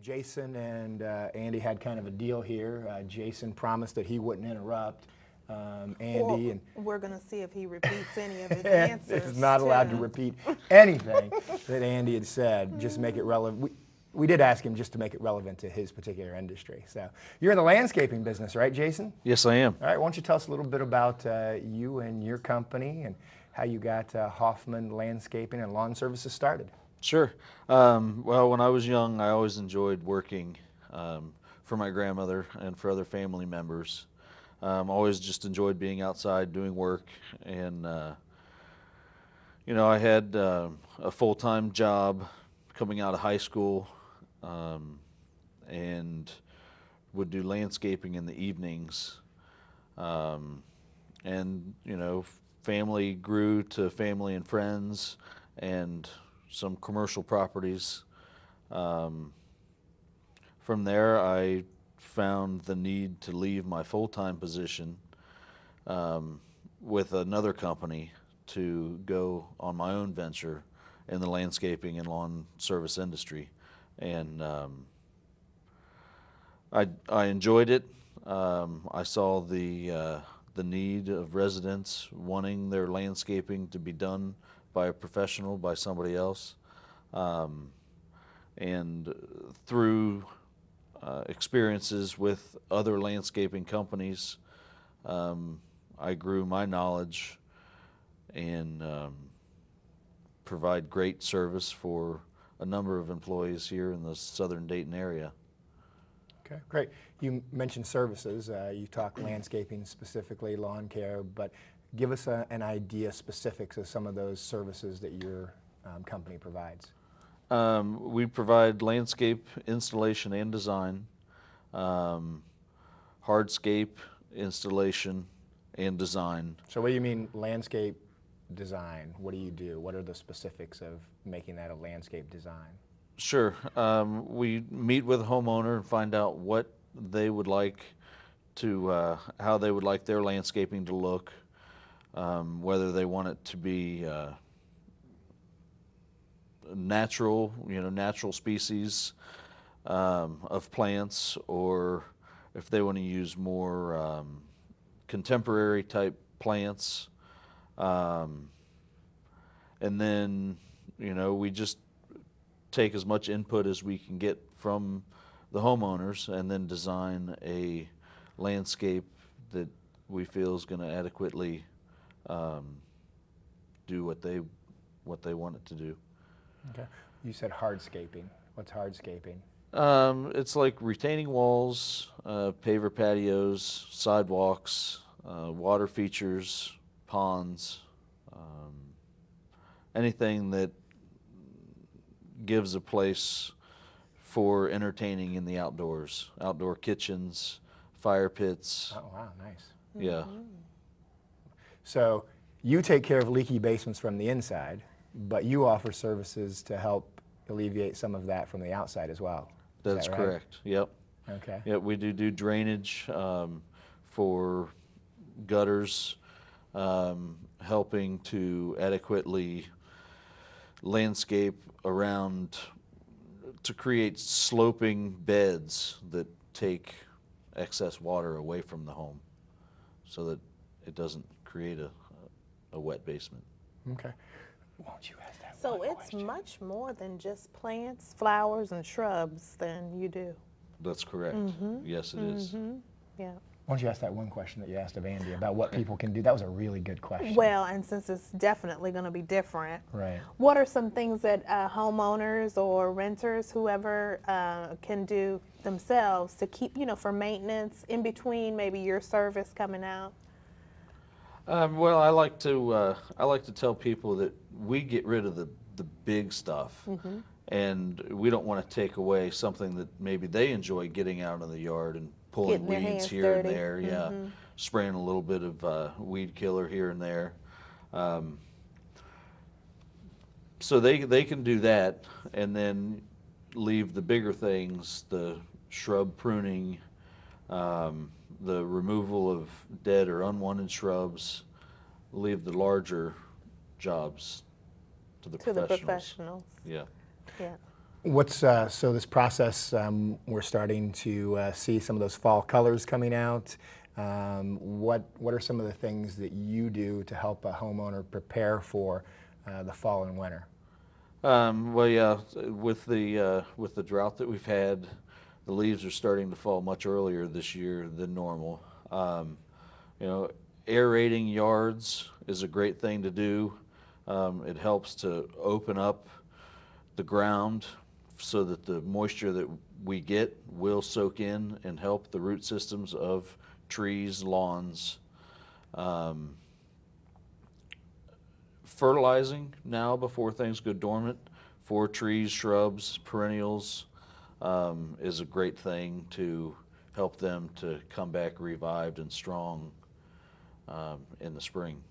Jason and Andy had kind of a deal here. Jason promised that he wouldn't interrupt Andy. And we're going to see if he repeats any of his answers. He's not allowed to repeat anything that Andy had said. Just make it relevant. We did ask him just to make it relevant to his particular industry. So you're in the landscaping business, right, Jason? Yes, I am. All right, why don't you tell us a little bit about you and your company and how you got Hoffman Landscaping and Lawn Services started? Sure. Well, when I was young, I always enjoyed working for my grandmother and for other family members. Always just enjoyed being outside doing work, and you know, I had a full-time job coming out of high school, and would do landscaping in the evenings. And you know, family grew to family and friends, and some commercial properties. From there, I found the need to leave my full-time position with another company to go on my own venture in the landscaping and lawn service industry. And I enjoyed it. I saw the need of residents wanting their landscaping to be done by a professional, by somebody else. And through experiences with other landscaping companies, I grew my knowledge and provide great service for a number of employees here in the southern Dayton area. Okay, great. You mentioned services. You talk landscaping specifically, lawn care, but give us an idea, specifics of some of those services that your company provides. We provide landscape installation and design, hardscape installation and design. So what do you mean landscape design? What do you do? What are the specifics of making that a landscape design? Sure. We meet with a homeowner and find out what they would like to, how they would like their landscaping to look, whether they want it to be natural, you know, natural species of plants, or if they want to use more contemporary type plants. And then, you know, we just take as much input as we can get from the homeowners and then design a landscape that we feel is going to adequately do what they want it to do. Okay. You said hardscaping. What's hardscaping? It's like retaining walls, paver patios, sidewalks, water features, ponds, anything that gives a place for entertaining in the outdoors. Outdoor kitchens, fire pits. Oh, wow, nice. Yeah. So you take care of leaky basements from the inside, but you offer services to help alleviate some of that from the outside as well. That's right? correct. Yep. Okay. Yep, we do drainage for gutters, helping to adequately landscape around to create sloping beds that take excess water away from the home so that it doesn't create a wet basement. Okay. Won't you ask that So one it's question? much more than just plants, flowers, and shrubs than you do. That's correct. Yes, it is. Yeah. Why don't you ask that one question that you asked of Andy about what people can do? That was a really good question. Well, and since it's definitely going to be different, Right. what are some things that homeowners or renters, whoever, can do themselves to keep, you know, for maintenance in between maybe your service coming out? Well, I like to tell people that we get rid of the big stuff, and we don't want to take away something that maybe they enjoy getting out in the yard and pulling Getting their weeds hands here dirty. and there. Yeah, spraying a little bit of weed killer here and there. So they can do that, and then leave the bigger things, the shrub pruning, the removal of dead or unwanted shrubs, leave the larger jobs to the professionals. professionals. Yeah. Yeah. What's so this process? We're starting to see some of those fall colors coming out. What are some of the things that you do to help a homeowner prepare for the fall and winter? Well, yeah, with the drought that we've had, the leaves are starting to fall much earlier this year than normal. You know, aerating yards is a great thing to do. It helps to open up the ground so that the moisture that we get will soak in and help the root systems of trees, lawns. Fertilizing now before things go dormant for trees, shrubs, perennials is a great thing to help them to come back revived and strong in the spring.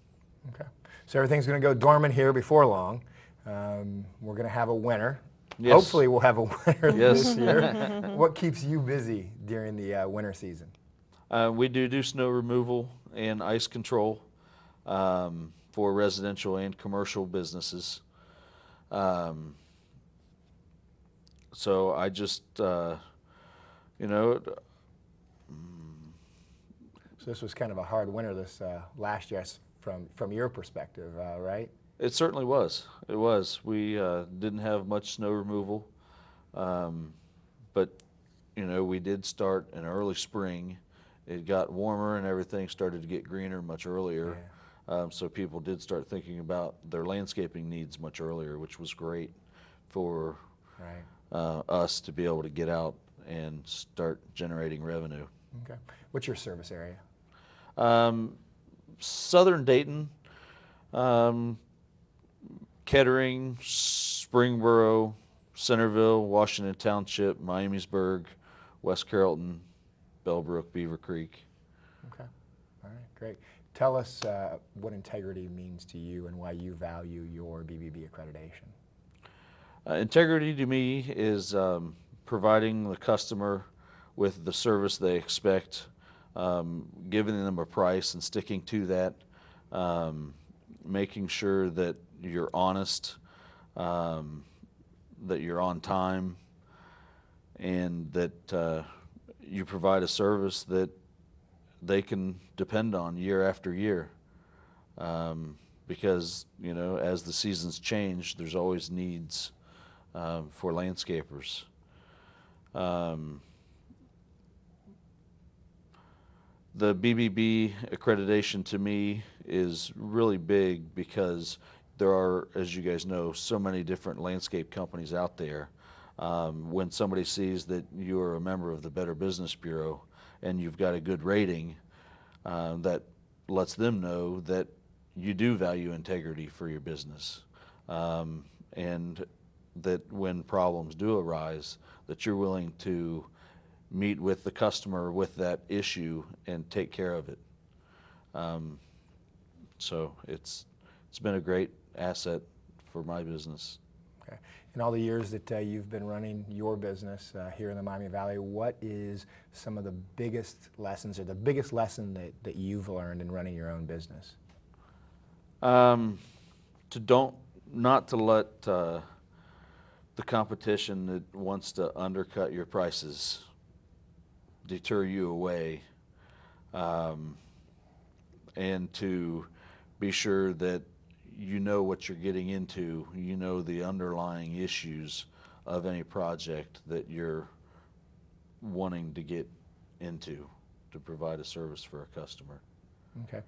Okay, so everything's going to go dormant here before long. We're going to have a winter. Yes. Hopefully we'll have a winter Yes. this year. What keeps you busy during the winter season? We do snow removal and ice control for residential and commercial businesses. So I just, you know, So this was kind of a hard winter this last year from your perspective, right? it certainly was. It was. We didn't have much snow removal, but you know, we did start in early spring. It got warmer and everything started to get greener much earlier. Yeah. So people did start thinking about their landscaping needs much earlier, which was great for Right. us to be able to get out and start generating revenue. Okay. What's your service area? Southern Dayton, Kettering, Springboro, Centerville, Washington Township, Miamisburg, West Carrollton, Bellbrook, Beaver Creek. Okay. All right, great. Tell us what integrity means to you and why you value your BBB accreditation. Integrity to me is providing the customer with the service they expect, giving them a price and sticking to that, making sure that you're honest, that you're on time, and that you provide a service that they can depend on year after year. Because, you know, as the seasons change, there's always needs for landscapers. The BBB accreditation to me is really big because there are, as you guys know, so many different landscape companies out there. When somebody sees that you are a member of the Better Business Bureau and you've got a good rating, that lets them know that you do value integrity for your business, and that when problems do arise, that you're willing to meet with the customer with that issue and take care of it. So it's been a great asset for my business. Okay. In all the years that you've been running your business here in the Miami Valley, what is some of the biggest lessons or the biggest lesson that you've learned in running your own business? Not to let the competition that wants to undercut your prices deter you away, and to be sure that you know what you're getting into, you know the underlying issues of any project that you're wanting to get into to provide a service for a customer. Okay.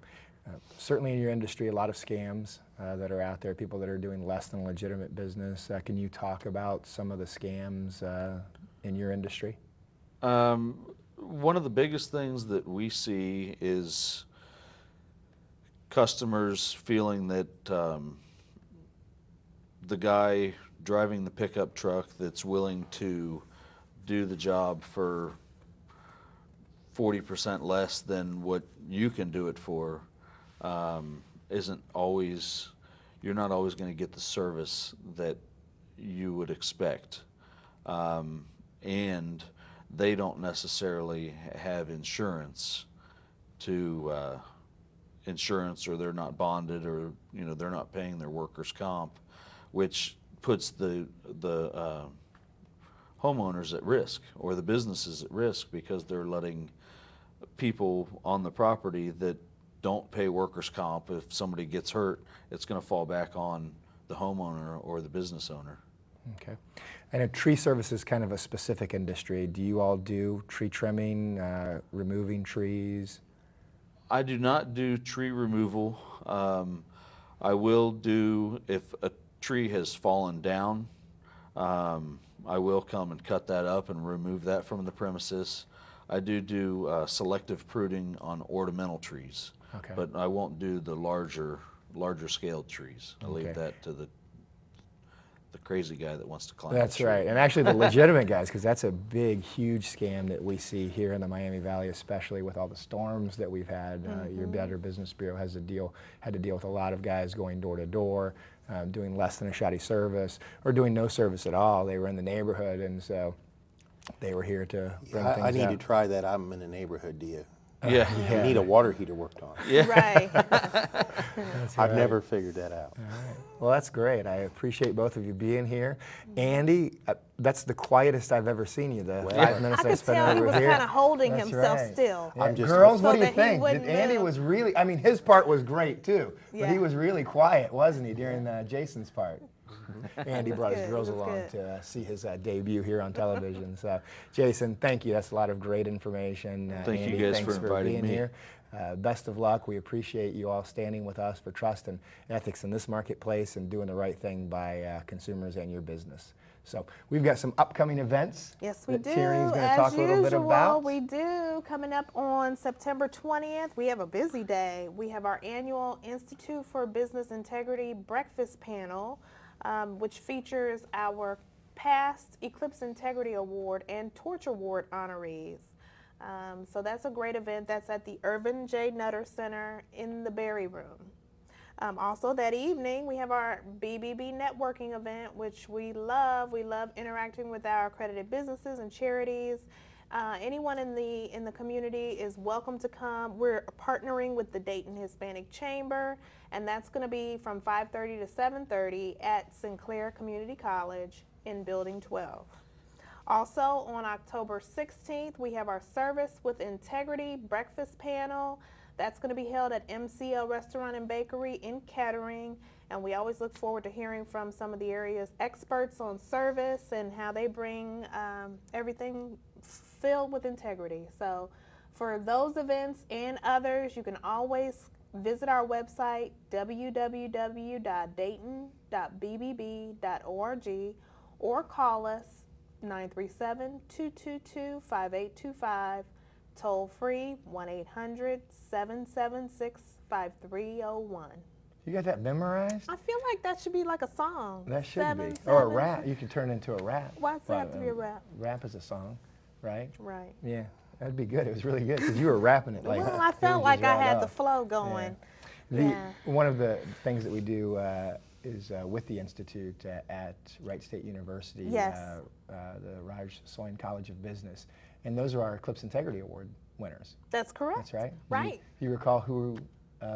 Certainly in your industry, a lot of scams that are out there, people that are doing less than legitimate business. Can you talk about some of the scams in your industry? One of the biggest things that we see is customers feeling that the guy driving the pickup truck that's willing to do the job for 40% less than what you can do it for isn't always, you're not always going to get the service that you would expect. And they don't necessarily have insurance or they're not bonded, or they're not paying their workers' comp, which puts the homeowners at risk or the businesses at risk, because they're letting people on the property that don't pay workers' comp. If somebody gets hurt, it's going to fall back on the homeowner or the business owner. Okay. I know tree service is kind of a specific industry. Do you all do tree trimming, removing trees? I do not do tree removal. I will do, if a tree has fallen down, I will come and cut that up and remove that from the premises. I do selective pruning on ornamental trees, Okay. but I won't do the larger scaled trees. I leave that to the crazy guy that wants to climb. That's right, and actually the legitimate guys, because that's a big, huge scam that we see here in the Miami Valley, especially with all the storms that we've had. Your Better Business Bureau had to deal with a lot of guys going door to door, doing less than a shoddy service, or doing no service at all. They were in the neighborhood, and so they were here to bring things I need up. to try that. I'm in the neighborhood, do you? Yeah. You need a water heater worked on. Yeah. Right. I've never figured that out. All right. Well, that's great. I appreciate both of you being here. Andy, that's the quietest I've ever seen you, the 5 minutes I could spent tell he over was here. kind of holding That's himself right. still. Yeah. I'm just- Girls, So what do you that he think? wouldn't Andy move. was really, I mean, his part was great too, but Yeah. he was really quiet, wasn't he, during Jason's part? Andy brought his good. girls He was along good. to see his debut here on television. So, Jason, thank you. That's a lot of great information. Thank you Andy, guys thanks for inviting being me. here. Best of luck. We appreciate you all standing with us for trust and ethics in this marketplace and doing the right thing by consumers and your business. So we've got some upcoming events. Yes, we that do. Tierney's going to As talk a little bit usual, about. we do. Coming up on September 20th, we have a busy day. We have our annual Institute for Business Integrity breakfast panel, which features our past Eclipse Integrity Award and Torch Award honorees. So that's a great event. That's at the Irvin J. Nutter Center in the Berry Room. Also that evening, we have our BBB Networking Event, which we love. We love interacting with our accredited businesses and charities. Anyone in the community is welcome to come. We're partnering with the Dayton Hispanic Chamber, and that's going to be from 5:30 to 7:30 at Sinclair Community College in Building 12. Also, on October 16th, we have our Service with Integrity breakfast panel. That's going to be held at MCL Restaurant and Bakery in Kettering, and we always look forward to hearing from some of the area's experts on service and how they bring everything filled with integrity. So for those events and others, you can always visit our website, www.dayton.bbb.org, or call us 937-222-5825, toll free 1-800-776-5301. You got that memorized? I feel like that should be like a song. That should be. 7, Or a 7, rap. You could turn it into a rap. Why does it have to be a rap? Rap is a song, right? Right. Yeah, that'd be good. It was really good because you were rapping it like. Well, I it felt was like just I right had off. the flow going. Yeah. One of the things that we do is with the Institute at Wright State University, Yes. the Raj Soin College of Business, and those are our Eclipse Integrity Award winners. That's correct. That's right. Right. You recall who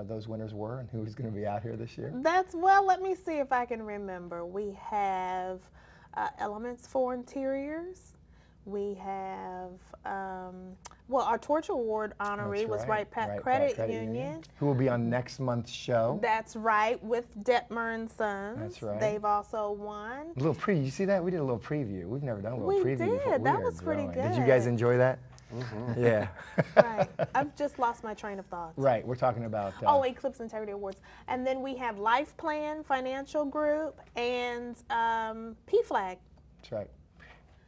those winners were and who was going to be out here this year? Well, let me see if I can remember. We have Elements for Interiors. We have, our Torch Award honoree That's was right. Wright Pat Wright Pat Credit Union. Who will be on next month's show. That's right, with Detmer and Sons. That's right. They've also won. A little preview. You see that? We did a little preview. We've never done a little We preview before. did. That We are was pretty growing. Did you guys good. enjoy that? Yeah. Right. I've just lost my train of thought. Right. We're talking about. Eclipse Integrity Awards. And then we have Life Plan Financial Group and PFLAG. That's right.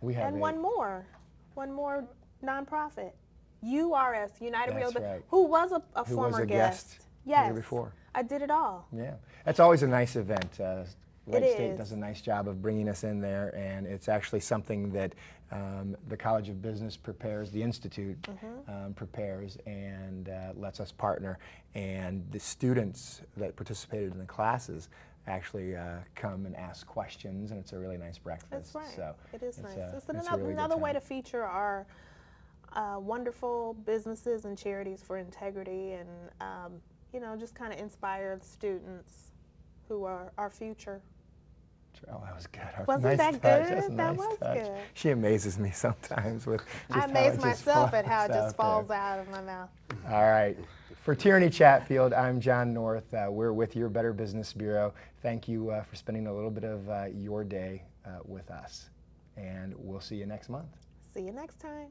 We have And a- one more nonprofit, URS, United That's Real, right. who was a who former was a guest. guest Yes. the year before. I did it all. Yeah, that's always a nice event. Wright State is. does a nice job of bringing us in there, and it's actually something that the College of Business prepares, the Institute prepares, and lets us partner. And the students that participated in the classes actually come and ask questions, and it's a really nice breakfast. That's right. So it is nice. It's a really good another way time. to feature our wonderful businesses and charities for integrity, and just kind of inspire the students who are our future. Oh, that was good. Wasn't Nice that touch. good? That's a That nice was touch. good. She amazes me sometimes with just I how amaze it just myself at how it flows just out falls there. out of my mouth. All right. For Tierney Chatfield, I'm John North. We're with your Better Business Bureau. Thank you for spending a little bit of your day with us. And we'll see you next month. See you next time.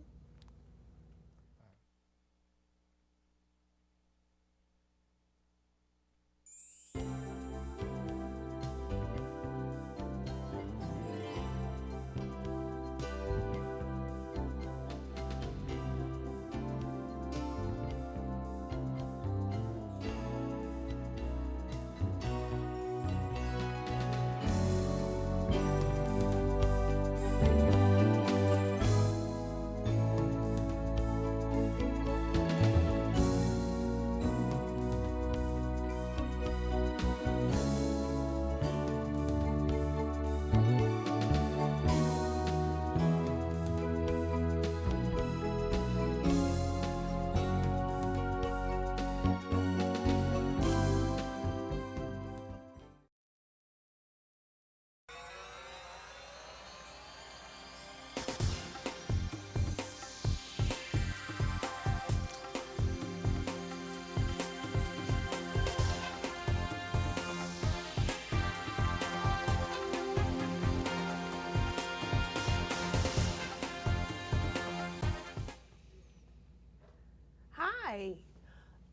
Hi,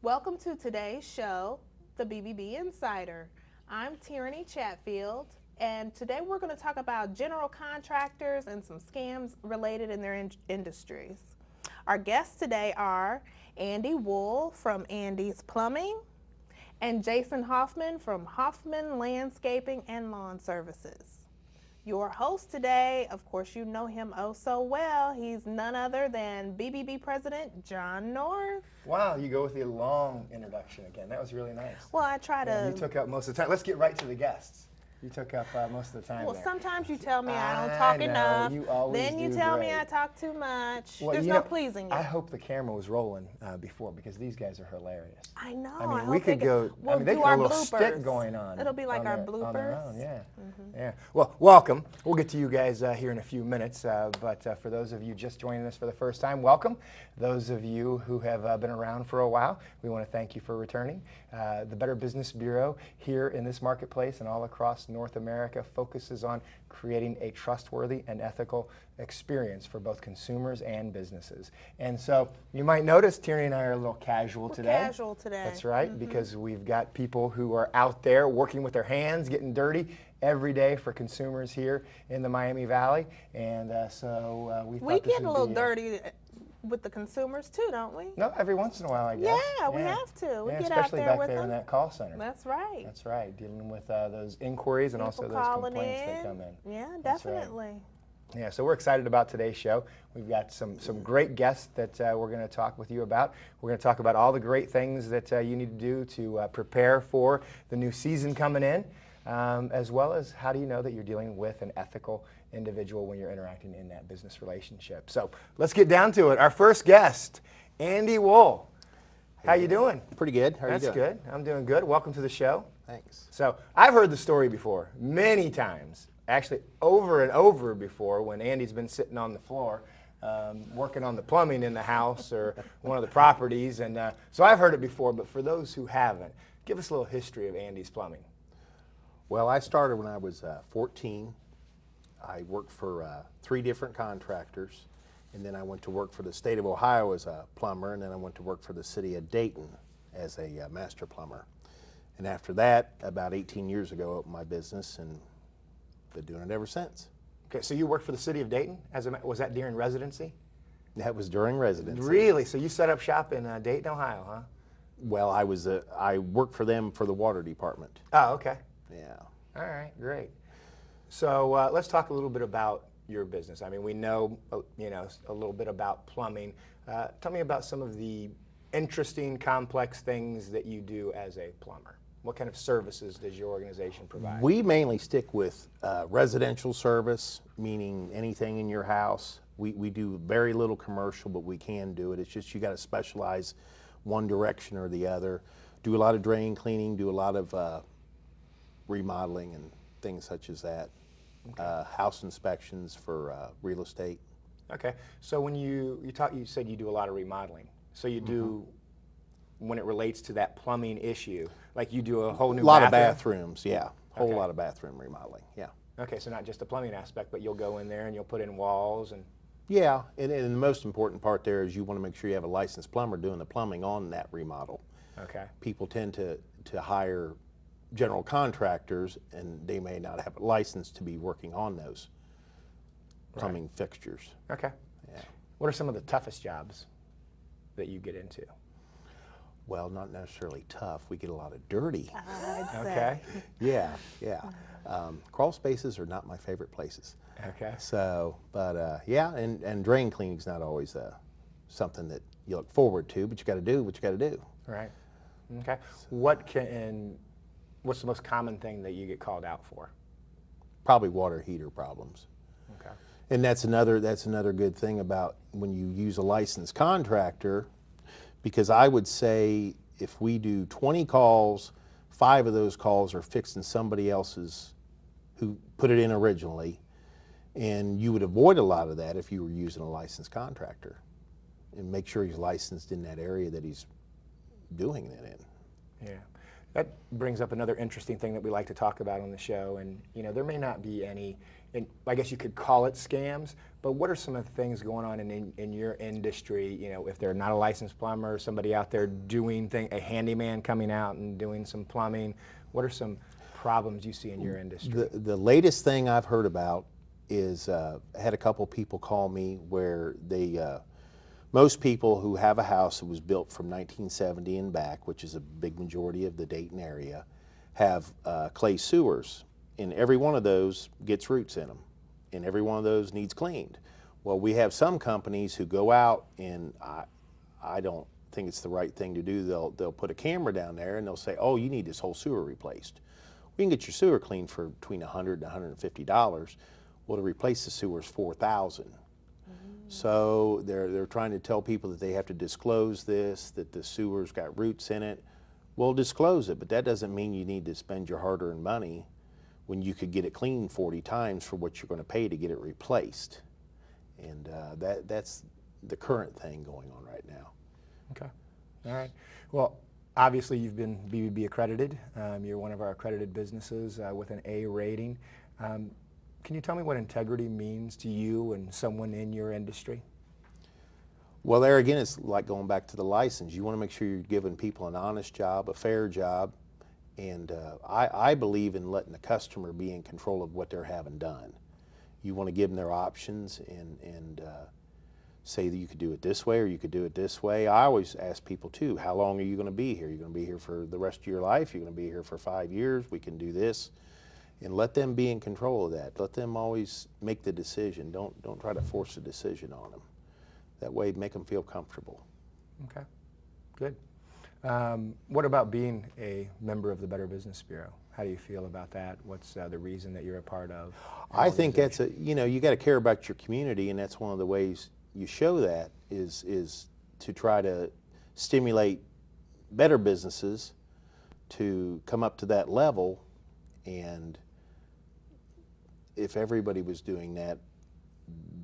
welcome to today's show, the BBB Insider. I'm Tierney Chatfield, and today we're going to talk about general contractors and some scams related in their industries. Our guests today are Andy Wool from Andy's Plumbing and Jason Hoffman from Hoffman Landscaping and Lawn Services. Your host today, of course, you know him oh so well. He's none other than BBB President John North. Wow, you go with the long introduction again. That was really nice. Well, I try Yeah, to. you took up most of the time. Let's get right to the guests. You took up most of the time Well, there. sometimes you tell me I don't I talk know, enough. you always Then you do tell me great. I talk too much. Well, There's you no know, pleasing you. I hope the camera was rolling before because these guys are hilarious. I know. I mean, I we hope they could go. We'll I mean, they do could our have a little bloopers. stick going on. It'll be like on our their- bloopers. On their own, yeah. Yeah. Well, welcome. We'll get to you guys here in a few minutes. But for those of you just joining us for the first time, welcome. Those of you who have been around for a while, we want to thank you for returning. The Better Business Bureau here in this marketplace and all across North America focuses on creating a trustworthy and ethical experience for both consumers and businesses. And so you might notice Tierney and I are a little casual today. Casual today. That's right, because we've got people who are out there working with their hands, getting dirty every day for consumers here in the Miami Valley. And so we thought We this get a would little be dirty with the consumers too, don't we? No, every once in a while, I guess. Yeah, we have to. We Yeah, get out especially there back with there in them. that call center. That's right. That's right, dealing with those inquiries and also People those calling complaints in. that come in. Yeah, That's right. definitely. Yeah, so we're excited about today's show. We've got some great guests that we're going to talk with you about. We're going to talk about all the great things that you need to do to prepare for the new season coming in, as well as how do you know that you're dealing with an ethical individual when you're interacting in that business relationship. So let's get down to it. Our first guest, Andy Wool. How you doing? Pretty good. How are you That's doing? good. I'm doing good. Welcome to the show. Thanks. So I've heard the story before many times, actually over and over before when Andy's been sitting on the floor working on the plumbing in the house or one of the properties. And so I've heard it before, but for those who haven't, give us a little history of Andy's Plumbing. Well, I started when I was 14. I worked for 3 different contractors, and then I went to work for the state of Ohio as a plumber, and then I went to work for the city of Dayton as a master plumber. And after that, about 18 years ago, I opened my business and been doing it ever since. Okay, so you worked for the city of Dayton? Was that during residency? That was during residency. Really? So you set up shop in Dayton, Ohio, huh? Well, I worked for them for the water department. Oh, okay. Yeah. All right, great. So let's talk a little bit about your business. I mean, we know, a little bit about plumbing. Tell me about some of the interesting, complex things that you do as a plumber. What kind of services does your organization provide? We mainly stick with residential service, meaning anything in your house. We do very little commercial, but we can do it. It's just you got to specialize one direction or the other. Do a lot of drain cleaning, do a lot of remodeling and things such as that. House inspections for real estate. Okay, so when you said you do a lot of remodeling. So you do, when it relates to that plumbing issue, like you do a whole new A lot of bathroom? bathrooms, yeah. Whole Okay. lot of bathroom remodeling, yeah. Okay, so not just the plumbing aspect, but you'll go in there and you'll put in walls and, Yeah, and the most important part there is you want to make sure you have a licensed plumber doing the plumbing on that remodel. okay, People tend to hire general contractors, and they may not have a license to be working on those plumbing fixtures. okay. Yeah. What are some of the toughest jobs that you get into? Well, not necessarily tough. We get a lot of dirty. I'd say. Okay, Yeah, yeah. Crawl spaces are not my favorite places. okay, So, but yeah, and drain cleaning's not always something that you look forward to, but you got to do what you got to do. right, okay. What's the most common thing that you get called out for? Probably water heater problems. Okay, And that's another good thing about when you use a licensed contractor, because I would say if we do 20 calls, 5 of those calls are fixing somebody else's who put it in originally, and you would avoid a lot of that if you were using a licensed contractor, and make sure he's licensed in that area that he's doing it in. yeah. That brings up another interesting thing that we like to talk about on the show, and there may not be any, and I guess you could call it scams, but what are some of the things going on in your industry, if they're not a licensed plumber, somebody out there doing a handyman coming out and doing some plumbing, what are some problems you see in your industry? The latest thing I've heard about is I had a couple people call me where they most people who have a house that was built from 1970 and back, which is a big majority of the Dayton area, have clay sewers, and every one of those gets roots in them, and every one of those needs cleaned. Well, we have some companies who go out, and I don't think it's the right thing to do. They'll put a camera down there and they'll say, oh, you need this whole sewer replaced. We can get your sewer cleaned for between $100 and $150. Well, to replace the sewer is $4,000. So they're trying to tell people that they have to disclose this, that the sewer's got roots in it. Well, disclose it, but that doesn't mean you need to spend your hard-earned money when you could get it cleaned 40 times for what you're going to pay to get it replaced. And that's the current thing going on right now. Okay, all right. Well, obviously you've been BBB accredited. You're one of our accredited businesses with an A rating. Can you tell me what integrity means to you and someone in your industry? Well, there again, it's like going back to the license. You want to make sure you're giving people an honest job, a fair job, and I believe in letting the customer be in control of what they're having done. You want to give them their options and say that you could do it this way or you could do it this way. I always ask people too, how long are you going to be here? You're going to be here for the rest of your life? You're going to be here for 5 years? We can do this. And let them be in control of that. Let them always make the decision. Don't try to force a decision on them. That way, make them feel comfortable. Okay, good. What about being a member of the Better Business Bureau? How do you feel about that? What's the reason that you're a part of? I think that's you got to care about your community, and that's one of the ways you show that is to try to stimulate better businesses to come up to that level. And if everybody was doing that,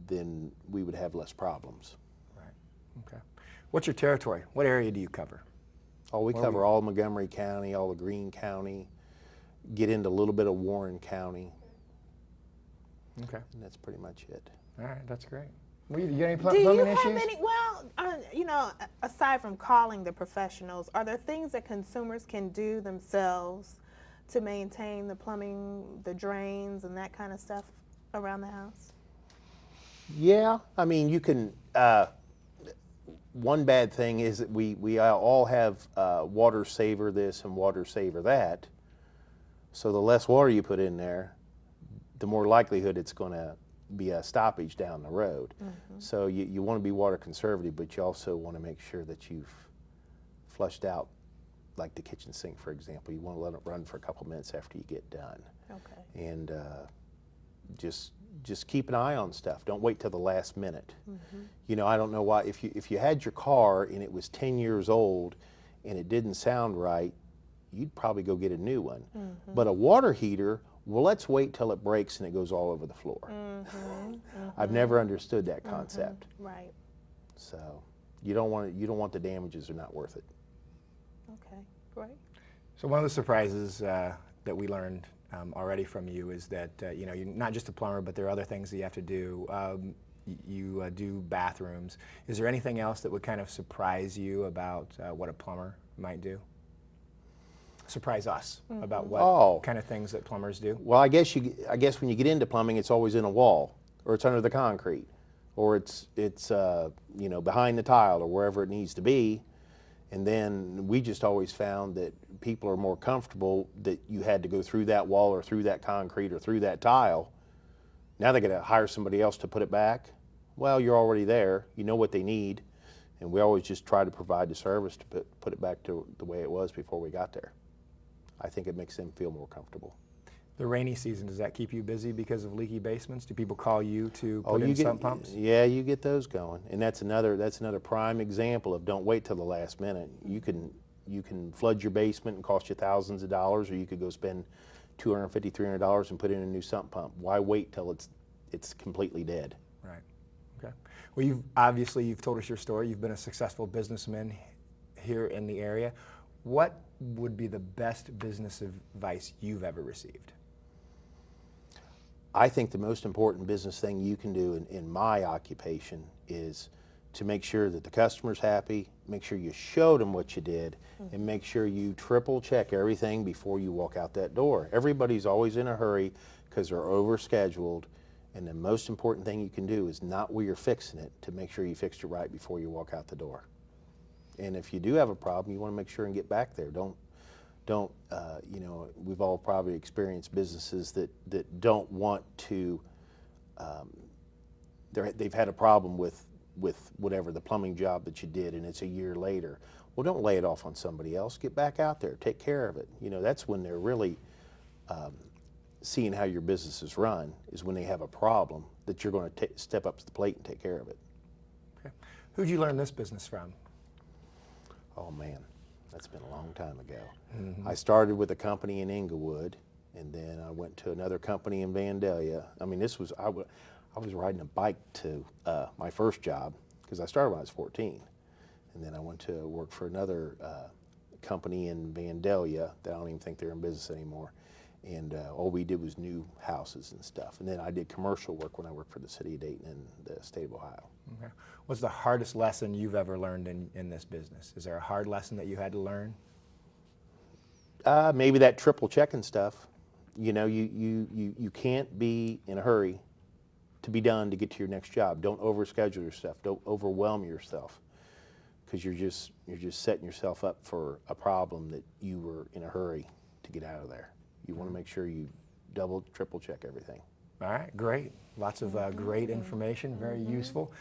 then we would have less problems. Right, okay. What's your territory? What area do you cover? Oh, we cover all Montgomery County, all of Greene County, get into a little bit of Warren County. Okay. And that's pretty much it. All right, that's great. Well, you got any Do you plumbing have issues? any, aside from calling the professionals, are there things that consumers can do themselves to maintain the plumbing, the drains, and that kind of stuff around the house? Yeah, I mean, you can, one bad thing is that we all have water saver this and water saver that. So the less water you put in there, the more likelihood it's going to be a stoppage down the road. Mm-hmm. So you want to be water conservative, but you also want to make sure that you've flushed out, like the kitchen sink, for example. You want to let it run for a couple minutes after you get done. Okay. And just keep an eye on stuff. Don't wait till the last minute. Mm-hmm. I don't know why, if you had your car and it was 10 years old and it didn't sound right, you'd probably go get a new one. Mm-hmm. But a water heater Well, let's wait till it breaks and it goes all over the floor. I've never understood that concept. Right. So you don't want the damages; they're not worth it. Okay. Great. So one of the surprises that we learned already from you is that you know, you're not just a plumber, but there are other things that you have to do. You do bathrooms. Is there anything else that would kind of surprise you about what a plumber might do? Surprise us about what kind of things that plumbers do? Well, I guess when you get into plumbing, it's always in a wall, or it's under the concrete, or it's you know, behind the tile, or wherever it needs to be. And then we just always found that people are more comfortable that you had to go through that wall or through that concrete or through that tile. Now they're going to hire somebody else to put it back. Well, you're already there. You know what they need. And we always just try to provide the service to put it back to the way it was before we got there. I think it makes them feel more comfortable. The rainy season, does that keep you busy because of leaky basements? Do people call you to put in sump pumps? Yeah, you get those going. And that's another prime example of don't wait till the last minute. You can flood your basement and cost you thousands of dollars, or you could go spend $250, $300 and put in a new sump pump. Why wait till it's completely dead? Right. Okay. Well, you've told us your story. You've been a successful businessman here in the area. What would be the best business advice you've ever received? I think the most important business thing you can do in my occupation is to make sure that the customer's happy, make sure you showed them what you did, and make sure you triple check everything before you walk out that door. Everybody's always in a hurry because they're overscheduled, and the most important thing you can do is not where you're fixing it, to make sure you fixed it right before you walk out the door. And if you do have a problem, you want to make sure and get back there. Don't you know, we've all probably experienced businesses that don't want to, they've had a problem with whatever the plumbing job that you did, and it's a year later. Well, don't lay it off on somebody else. Get back out there, take care of it. You know, that's when they're really seeing how your business is run, is when they have a problem that you're going to step up to the plate and take care of it. Okay. Who'd you learn this business from? Oh man, that's been a long time ago. I started with a company in Inglewood, and then I went to another company in Vandalia. I mean, I was riding a bike to my first job, because I started when I was 14. And then I went to work for another company in Vandalia that I don't even think they're in business anymore. And all we did was new houses and stuff. And then I did commercial work when I worked for the city of Dayton and the state of Ohio. Okay. What's the hardest lesson you've ever learned in this business? Is there a hard lesson that you had to learn? Maybe that triple checking stuff. You know, you can't be in a hurry to be done to get to your next job. Don't overschedule yourself. Don't overwhelm yourself, because you're just setting yourself up for a problem that you were in a hurry to get out of there. You want to make sure you double, triple check everything. All right, great. Lots of great information, very useful.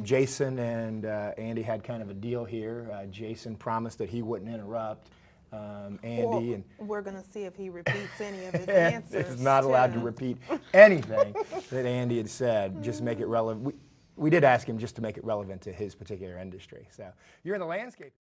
Jason and Andy had kind of a deal here. Jason promised that he wouldn't interrupt Andy. And we're going to see if he repeats any of his answers. He's not allowed to repeat anything that Andy had said, just make it relevant. We did ask him just to make it relevant to his particular industry. So you're in the landscape.